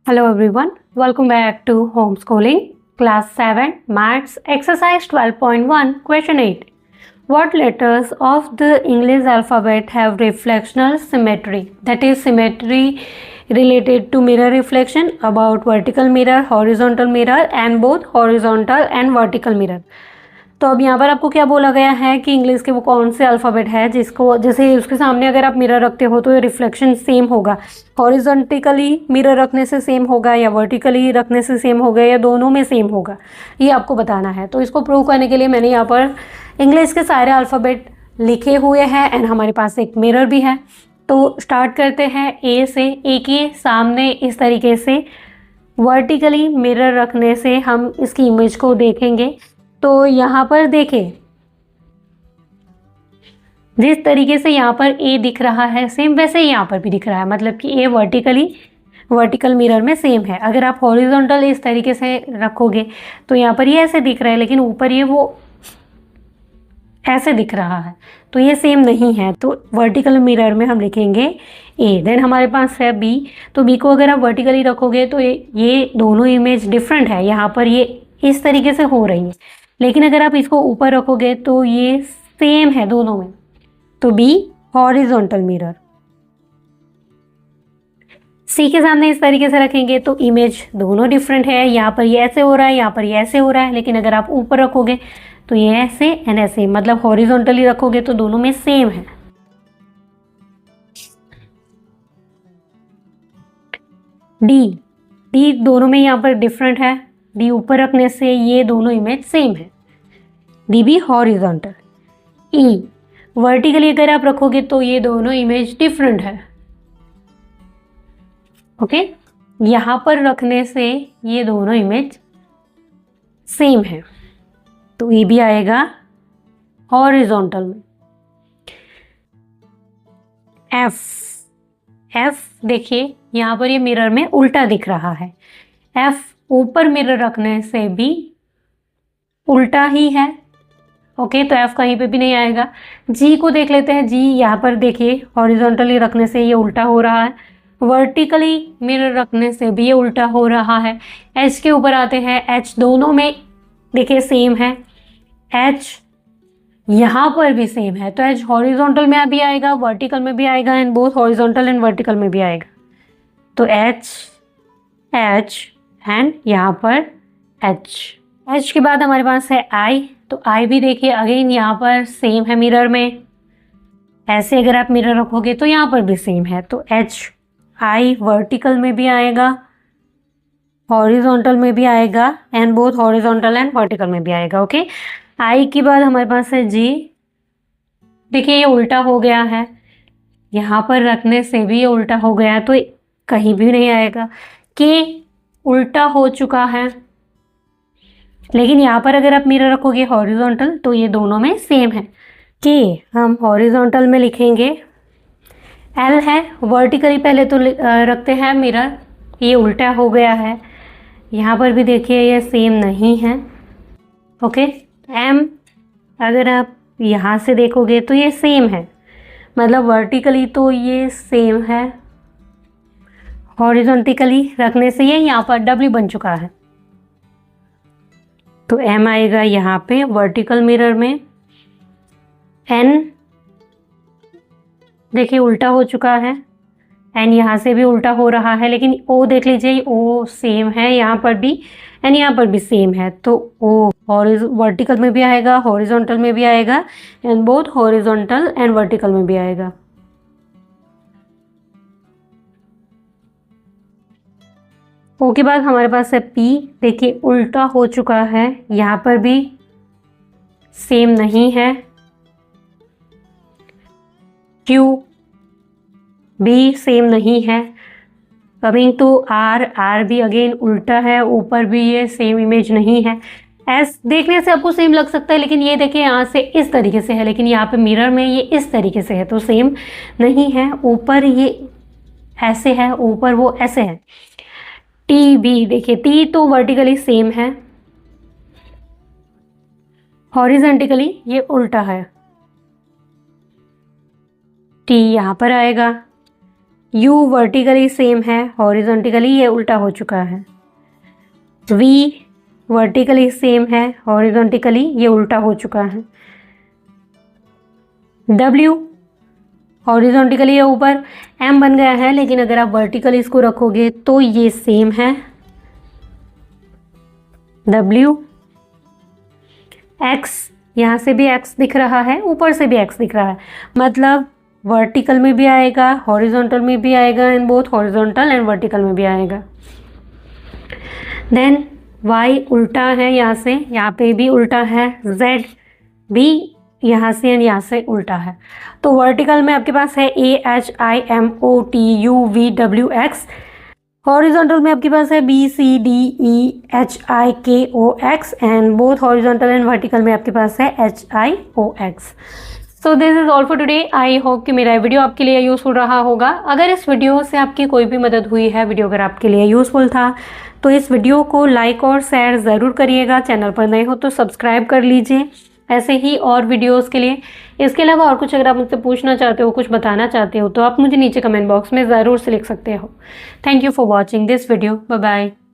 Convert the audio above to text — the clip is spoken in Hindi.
Hello everyone, welcome back to Homeschooling, Class 7, Maths, Exercise 12.1, Question 8. What letters of the English alphabet have reflectional symmetry? That is symmetry related to mirror reflection, about vertical mirror, horizontal mirror and both horizontal and vertical mirror. तो अब यहाँ पर आपको क्या बोला गया है कि इंग्लिश के वो कौन से अल्फ़ाबेट है जिसको जैसे उसके सामने अगर आप मिरर रखते हो तो ये रिफ्लेक्शन सेम होगा, हॉरिजॉन्टिकली मिरर रखने से सेम होगा या वर्टिकली रखने से सेम होगा या दोनों में सेम होगा, ये आपको बताना है। तो इसको प्रूव करने के लिए मैंने यहाँ पर इंग्लिश के सारे अल्फ़ाबेट लिखे हुए हैं एंड हमारे पास एक मिरर भी है। तो स्टार्ट करते हैं ए से। ए के सामने इस तरीके से वर्टिकली मिरर रखने से हम इसकी इमेज को देखेंगे। तो यहाँ पर देखें, जिस तरीके से यहाँ पर ए दिख रहा है सेम वैसे ही यहाँ पर भी दिख रहा है, मतलब कि ए वर्टिकल मिरर में सेम है। अगर आप हॉरिजॉन्टल इस तरीके से रखोगे तो यहाँ पर ये ऐसे दिख रहा है, लेकिन ऊपर ये वो ऐसे दिख रहा है, तो ये सेम नहीं है। तो वर्टिकल मिरर में हम लिखेंगे ए। देन हमारे पास है बी। तो बी को अगर आप वर्टिकली रखोगे तो ये दोनों इमेज डिफरेंट है, यहाँ पर ये इस तरीके से हो रही है, लेकिन अगर आप इसको ऊपर रखोगे तो ये सेम है दोनों में। तो बी हॉरिजॉन्टल मिरर। सी के सामने इस तरीके से रखेंगे तो इमेज दोनों डिफरेंट है, यहाँ पर ये ऐसे हो रहा है, यहाँ पर ये ऐसे हो रहा है, लेकिन अगर आप ऊपर रखोगे तो ये ऐसे एंड ऐसे, मतलब हॉरिजॉन्टली रखोगे तो दोनों में सेम है। डी दोनों में यहाँ पर डिफरेंट है, डी ऊपर रखने से ये दोनों इमेज सेम है, डी भी हॉरिजॉन्टल। ई वर्टिकली अगर आप रखोगे तो ये दोनों इमेज डिफरेंट है। ओके, यहाँ पर रखने से ये दोनों इमेज सेम है, तो ये भी आएगा हॉरिजॉन्टल में। एफ देखिए यहाँ पर ये मिरर में उल्टा दिख रहा है, एफ ऊपर मिरर रखने से भी उल्टा ही है। ओके, तो एफ कहीं पे भी नहीं आएगा। जी को देख लेते हैं। जी यहाँ पर देखिए हॉरिजॉन्टली रखने से ये उल्टा हो रहा है, वर्टिकली मिरर रखने से भी ये उल्टा हो रहा है। एच के ऊपर आते हैं। एच दोनों में देखिए सेम है, एच यहाँ पर भी सेम है, तो एच हॉरिजॉन्टल में भी आएगा, वर्टिकल में भी आएगा and both horizontal and vertical में भी आएगा। तो एच एंड यहाँ पर एच के बाद हमारे पास है आई। तो आई भी देखिए अगेन यहाँ पर सेम है मिरर में, ऐसे अगर आप मिरर रखोगे तो यहाँ पर भी सेम है। तो एच आई वर्टिकल में भी आएगा, हॉरिजॉन्टल में भी आएगा and both horizontal and vertical में भी आएगा। ओके, आई के बाद हमारे पास है जी। देखिए ये उल्टा हो गया है, यहाँ पर रखने से भी ये उल्टा हो गया, तो कहीं भी नहीं आएगा। के उल्टा हो चुका है, लेकिन यहाँ पर अगर आप मिरर रखोगे हॉरिजॉन्टल तो ये दोनों में सेम है। के हम हॉरिजॉन्टल में लिखेंगे। एल है वर्टिकली पहले तो रखते हैं मिरर, ये उल्टा हो गया है, यहाँ पर भी देखिए ये सेम नहीं है। ओके, एम अगर आप यहाँ से देखोगे तो ये सेम है, मतलब वर्टिकली तो ये सेम है, हॉरिजॉन्टिकली रखने से ये यहाँ पर डब्ल्यू बन चुका है, तो एम आएगा यहाँ पे वर्टिकल मिरर में। एन देखिए उल्टा हो चुका है, एन यहाँ से भी उल्टा हो रहा है, लेकिन ओ देख लीजिए ओ सेम है यहाँ पर भी एंड यहाँ पर भी सेम है, तो ओ वर्टिकल में भी आएगा, हॉरिजॉन्टल में भी आएगा and both horizontal and vertical में भी आएगा। ओ के बाद हमारे पास है पी। देखिए उल्टा हो चुका है, यहाँ पर भी सेम नहीं है। क्यू भी सेम नहीं है। कमिंग टू आर भी अगेन उल्टा है, ऊपर भी ये सेम इमेज नहीं है। एस देखने से आपको सेम लग सकता है, लेकिन ये देखिए यहाँ से इस तरीके से है, लेकिन यहाँ पे मिरर में ये इस तरीके से है, तो सेम नहीं है। ऊपर ये ऐसे है, ऊपर वो ऐसे है। टी भी देखिए, टी तो वर्टिकली सेम है, हॉरिजॉन्टिकली ये उल्टा है। टी यहाँ पर आएगा, U वर्टिकली सेम है, हॉरिजॉन्टिकली ये उल्टा हो चुका है। V वर्टिकली सेम है, हॉरिजॉन्टिकली ये उल्टा हो चुका है। W हॉरिजॉन्टिकली ये ऊपर M बन गया है, लेकिन अगर आप वर्टिकली इसको रखोगे तो ये सेम है। W X यहाँ से भी X दिख रहा है, ऊपर से भी X दिख रहा है, मतलब वर्टिकल में भी आएगा, हॉरिजॉन्टल में भी आएगा, and both horizontal and vertical में भी आएगा। देन Y उल्टा है, यहाँ से यहाँ पे भी उल्टा है, Z भी यहाँ से एंड यहाँ से उल्टा है। तो वर्टिकल में आपके पास है AHIMOTUVWX, हॉरिजॉन्टल में आपके पास है BCDEHIKOX and both horizontal and vertical में आपके पास है HIOX। So this is all for today. I hope कि मेरा वीडियो आपके लिए यूज़फुल रहा होगा। अगर इस वीडियो से आपकी कोई भी मदद हुई है, वीडियो अगर आपके लिए यूज़फुल था, तो इस वीडियो को लाइक और शेयर ज़रूर करिएगा। चैनल पर नए हो तो सब्सक्राइब कर लीजिए ऐसे ही और वीडियोस के लिए। इसके अलावा और कुछ अगर आप मुझसे पूछना चाहते हो, कुछ बताना चाहते हो, तो आप मुझे नीचे कमेंट बॉक्स में ज़रूर से लिख सकते हो। Thank you for watching this video. Bye bye.